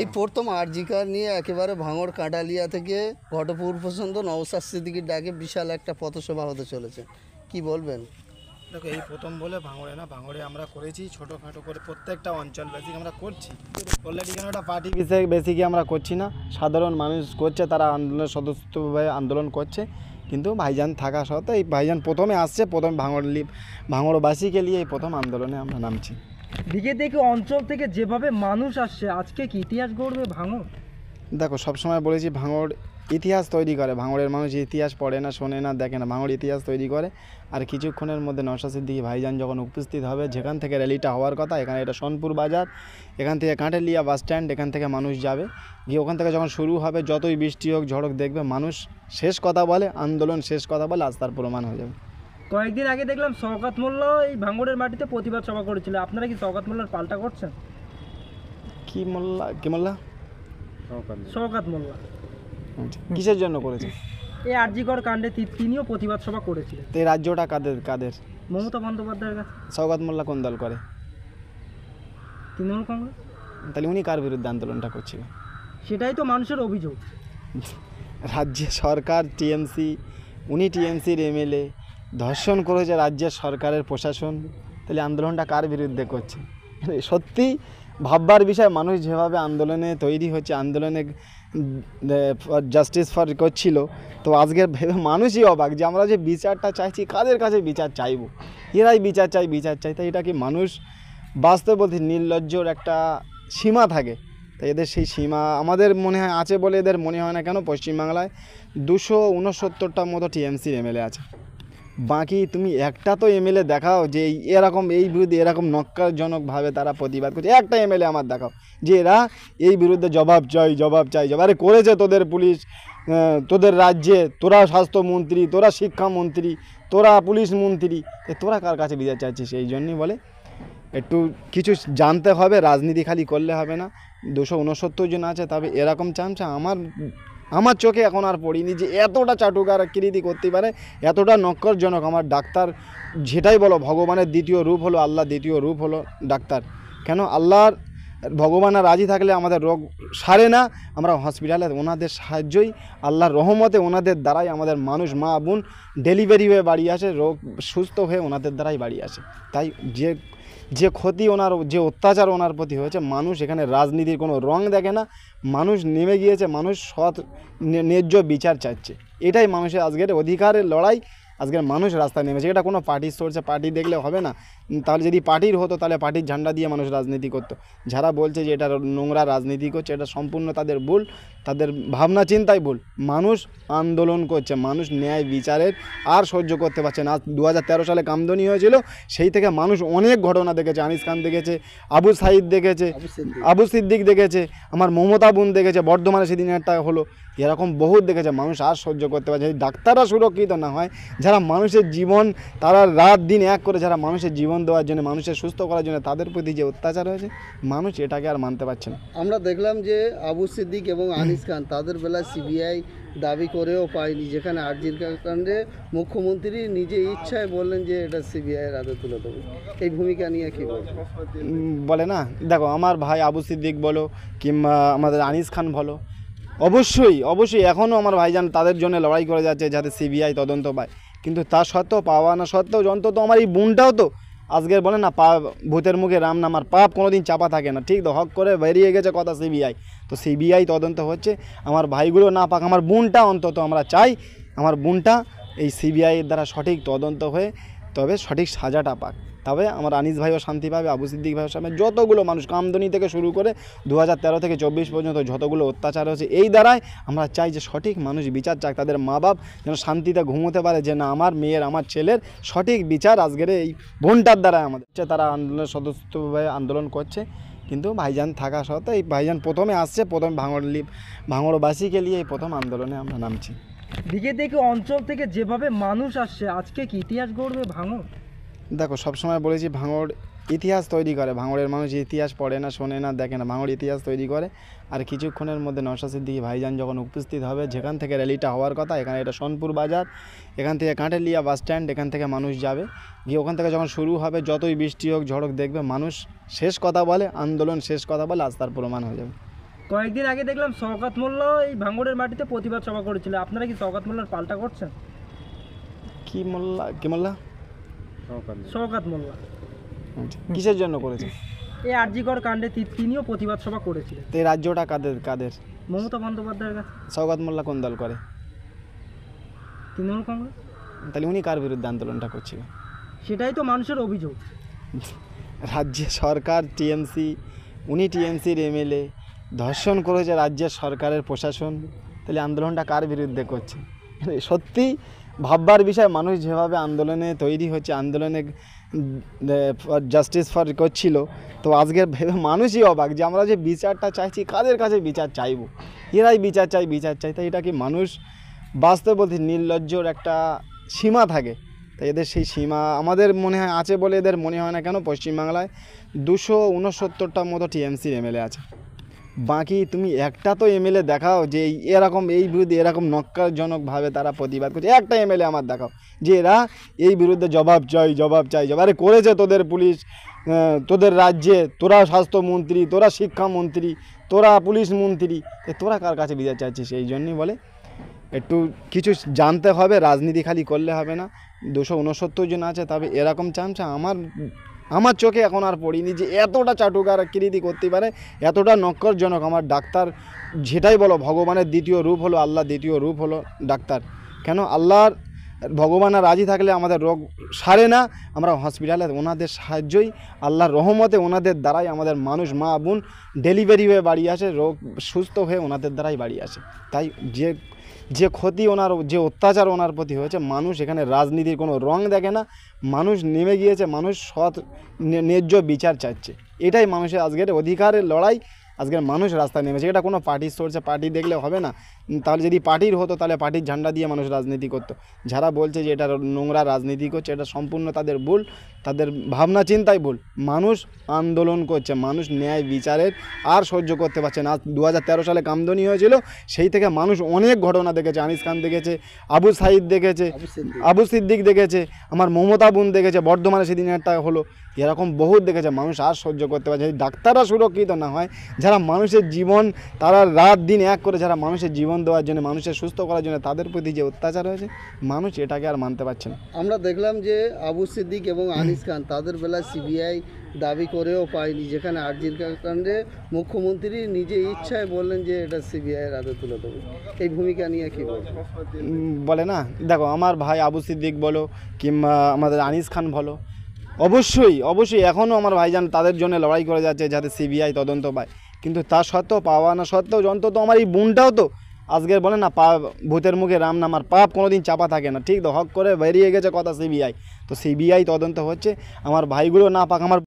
এই প্রথম আরজিকার নিয়ে একেবারে ভাঙড় কাঁটালিয়া থেকে ঘটপুর পর্যন্ত নওশাদ সিদ্দিকীর ডাকে বিশাল একটা পথসভা হতে চলেছে, কি বলবেন? দেখো, এই প্রথম বলে ভাঙড়ে না, ভাঙড়ে আমরা করেছি ছোটোখাটো করে প্রত্যেকটা অঞ্চল বেসিক আমরা করছি অলরেডি। কেন একটা পার্টি বেসিকে আমরা করছি না, সাধারণ মানুষ করছে, তারা আন্দোলনের সদস্যভাবে আন্দোলন করছে। কিন্তু ভাইজান থাকা সত্ত্বেও এই ভাইজান প্রথমে আসছে, প্রথম ভাঙড়বাসীকে নিয়ে এই প্রথম আন্দোলনে আমরা নামছি। দিকে দিকে অঞ্চল থেকে যেভাবে মানুষ আসছে, আজকে কি ইতিহাস গড়বে ভাঙড়? দেখো, সবসময় বলেছি ভাঙড় ইতিহাস তৈরি করে। ভাঙড়ের মানুষ ইতিহাস পড়ে না, শোনে না, দেখে না, ভাঙড় ইতিহাস তৈরি করে। আর কিছুক্ষণের মধ্যে নওশাদ সিদ্দিকী ভাইজান যখন উপস্থিত হবে, যেখান থেকে র্যালিটা হওয়ার কথা, এখানে এটা সোনপুর বাজার, এখান থেকে কাঁঠালিয়া বাস স্ট্যান্ড, এখান থেকে মানুষ যাবে গিয়ে ওখান থেকে যখন শুরু হবে, যতই বৃষ্টি হোক ঝড় হোক, দেখবে মানুষ শেষ কথা বলে, আন্দোলন শেষ কথা বলে, আজ তার প্রমাণ হয়ে যাবে। কয়েকদিন আগে দেখলাম শওকত মোল্লা এই ভাঙড়ের মাটিতে প্রতিবাদ সভা করেছিল, আপনারা কি শওকত মোল্লার পাল্টা করছেন? কি মোল্লা শওকত মোল্লা কিসের জন্য করেছে? এই আরজিকর কাণ্ডে তিনিও প্রতিবাদ সভা করেছিলেন। তো এই রাজ্যটা কাদের? মমতা বন্দ্যোপাধ্যায়ের কাছে। শওকত মোল্লা কোন দল করে? তৃণমূল কংগ্রেস। তাহলে উনি কার বিরুদ্ধে আন্দোলনটা করছিলেন? সেটাই তো মানুষের অভিযোগ। রাজ্যে সরকার টিএমসি, উনি টিএমসির এমএলএ, ধর্ষণ করেছে রাজ্যের সরকারের প্রশাসন, তাহলে আন্দোলনটা কার বিরুদ্ধে করছে? সত্যি ভাববার বিষয়। মানুষ যেভাবে আন্দোলনে তৈরি হচ্ছে, আন্দোলনে জাস্টিস ফর করছিল, তো আজকের ভেবে মানুষই অবাক যে আমরা যে বিচারটা চাইছি, কাদের কাছে বিচার চাইবো? এরাই বিচার চাই। তাই এটা কি মানুষ বাস্তব বলতে নির্লজ্জর একটা সীমা থাকে, তাই এদের সেই সীমা আমাদের মনে হয় আছে বলে এদের মনে হয় না। কেন পশ্চিমবাংলায় 269টার মতো টিএমসির এমএলএ আছে, বাকি তুমি একটা তো এমএলএ দেখাও যে এই বিরুদ্ধে এরকম নক্কারজনকভাবে তারা প্রতিবাদ করছে। একটা এমএলএ আমার দেখাও যে এরা এই বিরুদ্ধে জবাব চাই। আরে করেছে তোদের পুলিশ, তোদের রাজ্যে, তোরা স্বাস্থ্যমন্ত্রী, তোরা শিক্ষামন্ত্রী, তোরা পুলিশ মন্ত্রী, তোরা কার কাছে বিচার চাইছিস? এই জন্যই বলে একটু কিছু জানতে হবে, রাজনীতি খালি করলে হবে না। 269 জন আছে, তবে এরকম চামচা আমার চোখে এখন আর পড়িনি যে এতটা চাটুকারকিরি করতে পারে, এতটা নক্করজনক। আমার ডাক্তার যেটাই বলো, ভগবানের দ্বিতীয় রূপ হলো আল্লাহ, দ্বিতীয় রূপ হলো ডাক্তার। কেন ভগবান রাজি থাকলে আমাদের রোগ সারে না, আমরা হসপিটালে ওনাদের সাহায্যই, আল্লাহর রহমতে ওনাদের দ্বারাই আমাদের মানুষ, মা বোন ডেলিভারি হয়ে বাড়ি আসে, রোগ সুস্থ হয়ে ওনাদের দ্বারাই বাড়ি আসে। তাই যে ক্ষতি ওনার, যে অত্যাচার ওনার প্রতি হয়েছে, মানুষ এখানে রাজনীতির কোনো রং দেখে না, মানুষ নেমে গিয়েছে, মানুষ সৎ ন্যায্য বিচার চাচ্ছে। এটাই মানুষের আজকের অধিকারের লড়াই, আজকের মানুষ রাস্তায় নেমেছে। এটা কোনো পার্টির সোর্সে, পার্টি দেখলে হবে না। তাহলে যদি পার্টির হতো তাহলে পার্টির ঝান্ডা দিয়ে মানুষ রাজনীতি করতো। যারা বলছে যে এটা নোংরা রাজনীতি করছে, এটা সম্পূর্ণ তাদের ভুল, তাদের ভাবনা চিন্তাই ভুল। মানুষ আন্দোলন করছে, মানুষ ন্যায় বিচারের আর সহ্য করতে পারছে না। 2013 সালে কামদুনি হয়েছিল, সেই থেকে মানুষ অনেক ঘটনা দেখেছে। আনিস খান দেখেছে, আবু সাইদ দেখেছে, আবু সিদ্দিক দেখেছে, আমার মমতা বোন দেখেছে, বর্ধমানে সেদিন একটা হলো, এরকম বহুত দেখেছে। মানুষ আর সহ্য করতে পারছে। যদি ডাক্তাররা সুরক্ষিত না হয়, যারা মানুষের জীবন, তারা রাত দিন এক করে যারা মানুষের জীবন দেওয়ার জন্য, মানুষের সুস্থ করার জন্য, তাদের প্রতি যে অত্যাচার হয়েছে, মানুষ এটাকে আর মানতে পারছে না। আমরা দেখলাম যে আবু সিদ্দিক এবং আনিস খান তাদের বেলায় সিবিআই দাবি করেও পায়নি, যেখানে আরজির কাণ্ডে মুখ্যমন্ত্রী নিজে ইচ্ছায় বললেন যে এটা সিবিআইয়ের হাতে তুলে দেবো। এই ভূমিকা নিয়ে কী বলবো? বলে না, দেখো আমার ভাই আবু সিদ্দিক বলো কিংবা আমাদের আনিস খান বলো, অবশ্যই এখনও আমার ভাইজান তাদের জন্য লড়াই করে যাচ্ছে যাতে সিবিআই তদন্ত পায়। কিন্তু তা সত্ত্বেও, পাওয়া না সত্ত্বেও, অন্তত আমার এই বোনটাও তো আজকের বলে না, ভূতের মুখে রাম না, আমার পাপ কোনো দিন চাপা থাকে না। ঠিক তো, হক করে বেরিয়ে গেছে কথা সিবিআই, তো সিবিআই তদন্ত হচ্ছে। আমার ভাইগুলো না পাক, আমার বোনটা অন্তত আমরা চাই, আমার বোনটা এই সিবিআইয়ের দ্বারা সঠিক তদন্ত হয়ে তবে সঠিক সাজাটা পাক, তবে আমার আনিস ভাইও শান্তি পাবে, আবু সিদ্দিক ভাইয়ের সামনে যতগুলো মানুষ কামদুনি থেকে শুরু করে 2013 থেকে 24 পর্যন্ত যতগুলো অত্যাচার হয়েছে, এই দ্বারাই আমরা চাই যে সঠিক মানুষ বিচার চাক, তাদের মা বাপ যেন শান্তিতে ঘুমোতে পারে যে না, আমার মেয়ের, আমার ছেলের সঠিক বিচার আজকের এই বোনটার দ্বারাই আমাদের। তারা আন্দোলনের সদস্যভাবে আন্দোলন করছে, কিন্তু ভাইজান থাকা সত্ত্বেও এই ভাইজান প্রথমে আসছে, প্রথমে ভাঙড়বাসীকে নিয়ে এই প্রথম আন্দোলনে আমরা নামছি। দিকে দিকে অঞ্চল থেকে যেভাবে মানুষ আসছে, আজকে কি ইতিহাস গড়বে ভাঙড়? দেখো, সবসময় বলেছি ভাঙড় ইতিহাস তৈরি করে। ভাঙড়ের মানুষ ইতিহাস পড়ে না, শোনে না, দেখে না, ভাঙড় ইতিহাস তৈরি করে। আর কিছুক্ষণের মধ্যে নওশাদ সিদ্দিকী ভাইজান যখন উপস্থিত হবে, যেখান থেকে র্যালিটা হওয়ার কথা, এখানে এটা সোনপুর বাজার, এখান থেকে কাঁঠালিয়া বাস স্ট্যান্ড, এখান থেকে মানুষ যাবে গিয়ে ওখান থেকে যখন শুরু হবে, যতই বৃষ্টি হোক ঝড় হোক, দেখবে মানুষ শেষ কথা বলে, আন্দোলন শেষ কথা বলে, আজ তার প্রমাণ হয়ে যাবে। কয়েকদিন আগে দেখলাম শওকত মোল্লা এই ভাঙড়ের মাটিতে প্রতিবাদ সভা করেছিল, আপনারা কি শওকত মোল্লার পাল্টা করছেন? কি মোল্লা কি মোল্লা শওকত মোল্লা আচ্ছা, কিসের জন্য করেছে? এই আরজিকর কাণ্ডে তিনিও প্রতিবাদ সভা করেছিলেন। তো এই রাজ্যটা কাদের কাদের? মমতা বন্দ্যোপাধ্যায়ের কাছে। শওকত মোল্লা কোন দল করে? তৃণমূল কংগ্রেস। তাহলে উনি কার বিরুদ্ধে আন্দোলনটা করছিলেন? সেটাই তো মানুষের অভিযোগ। রাজ্যে সরকার টিএমসি, উনি টিএমসির এমএলএ, ধর্ষণ করেছে রাজ্যের সরকারের প্রশাসন, তাহলে আন্দোলনটা কার বিরুদ্ধে করছে? সত্যি ভাববার বিষয়। মানুষ যেভাবে আন্দোলনে তৈরি হচ্ছে, আন্দোলনে জাস্টিস ফর করছিল, তো আজকের ভেবে মানুষই অবাক যে আমরা যে বিচারটা চাইছি কাদের কাছে বিচার চাইবো। এরাই বিচার চাই, তাই এটা কি মানুষ বাস্তবে বলতে নির্লজ্জর একটা সীমা থাকে, তাই এদের সেই সীমা আমাদের মনে হয় আছে বলে এদের মনে হয় না কেন পশ্চিমবাংলায় 269টার মতো টিএমসির এমএলএ আছে। বাকি তুমি একটা তো এমএলএ দেখাও যে এরকম এই বিরুদ্ধে এরকম নক্কারজনকভাবে তারা প্রতিবাদ করছে, একটা এমএলএ আমার দেখাও যে এরা এই বিরুদ্ধে জবাব চাই। আরে করেছে তোদের পুলিশ, তোদের রাজ্যে, তোরা স্বাস্থ্যমন্ত্রী, তোরা শিক্ষামন্ত্রী, তোরা পুলিশ মন্ত্রী, তোরা কার কাছে বিচার চাইছিস? এই জন্যই বলে একটু কিছু জানতে হবে, রাজনীতি খালি করলে হবে না। 269 জন আছে, তবে এরকম চামচা আমার চোখে এখন আর পড়িনি যে এতটা চাটুকারকিরি করতে পারে, এতটা নক্করজনক। আমার ডাক্তার যেটাই বলো, ভগবানের দ্বিতীয় রূপ হলো আল্লাহ, দ্বিতীয় রূপ হলো ডাক্তার। কেন ভগবান ভগবানের রাজি থাকলে আমাদের রোগ সারে না, আমরা হসপিটালে ওনাদের সাহায্যই, আল্লাহর রহমতে ওনাদের দ্বারাই আমাদের মানুষ মা বোন ডেলিভারি হয়ে বাড়ি আসে, রোগ সুস্থ হয়ে ওনাদের দ্বারাই বাড়ি আসে। তাই যে ক্ষতি ওনার, যে অত্যাচার ওনার প্রতি হয়েছে, মানুষ এখানে রাজনীতির কোনো রং দেখে না, মানুষ নেমে গিয়েছে, মানুষ সৎ ন্যায্য বিচার চাইছে। এটাই মানুষের আজকের অধিকারের লড়াই, আজকের মানুষ রাস্তায় নেমেছে। এটা কোনো পার্টির সোর্সে, পার্টি দেখলে হবে না। তাহলে যদি পার্টির হতো তাহলে পার্টির ঝান্ডা দিয়ে মানুষ রাজনীতি করতো। যারা বলছে যে এটা নোংরা রাজনীতি করছে, এটা সম্পূর্ণ তাদের ভুল, তাদের ভাবনা চিন্তাই ভুল। মানুষ আন্দোলন করছে, মানুষ ন্যায় বিচারের আর সহ্য করতে পারছে না। 2013 সালে কামদুনি হয়েছিল, সেই থেকে মানুষ অনেক ঘটনা দেখেছে। আনিস খান দেখেছে, আবু সাইদ দেখেছে, আবু সিদ্দিক দেখেছে, আমার মমতা বোন দেখেছে, বর্ধমানে সেদিন একটা হলো, এরকম বহুত দেখেছে। মানুষ আর সহ্য করতে পারছে। যদি ডাক্তাররা সুরক্ষিত না হয়, যারা মানুষের জীবন, তারা রাত দিন এক করে যারা মানুষের জীবন দেওয়ার জন্য, মানুষের সুস্থ করার জন্য, তাদের প্রতি যে অত্যাচার হয়েছে, মানুষ এটাকে আর মানতে পারছে না। আমরা দেখলাম যে আবু সিদ্দিক এবং আনিস খান তাদের বেলায় সিবিআই দাবি করেও পায়নি, যেখানে আরজির কাণ্ডে মুখ্যমন্ত্রী নিজে ইচ্ছায় বললেন যে এটা সিবিআইয়ের হাতে তুলে দেবো। এই ভূমিকা নিয়ে কী বলবেন? বলে না, দেখো আমার ভাই আবু সিদ্দিক বলো কিংবা আমাদের আনিস খান বলো, অবশ্যই এখনও আমার ভাইজান তাদের জন্য লড়াই করে যাচ্ছে যাতে সিবিআই তদন্ত পায়। কিন্তু তা সত্ত্বেও, পাওয়া না সত্ত্বেও, অন্তত আমার এই বোনটাও তো আজকের বলে না, ভূতের মুখে রাম নামার পাপ কোনোদিন চাপা থাকে না, ঠিক তো? হক করে বেরিয়ে গেছে কথা সিবিআই, তো সিবিআই তদন্ত হচ্ছে, আমার ভাইগুলো না পাক, আমার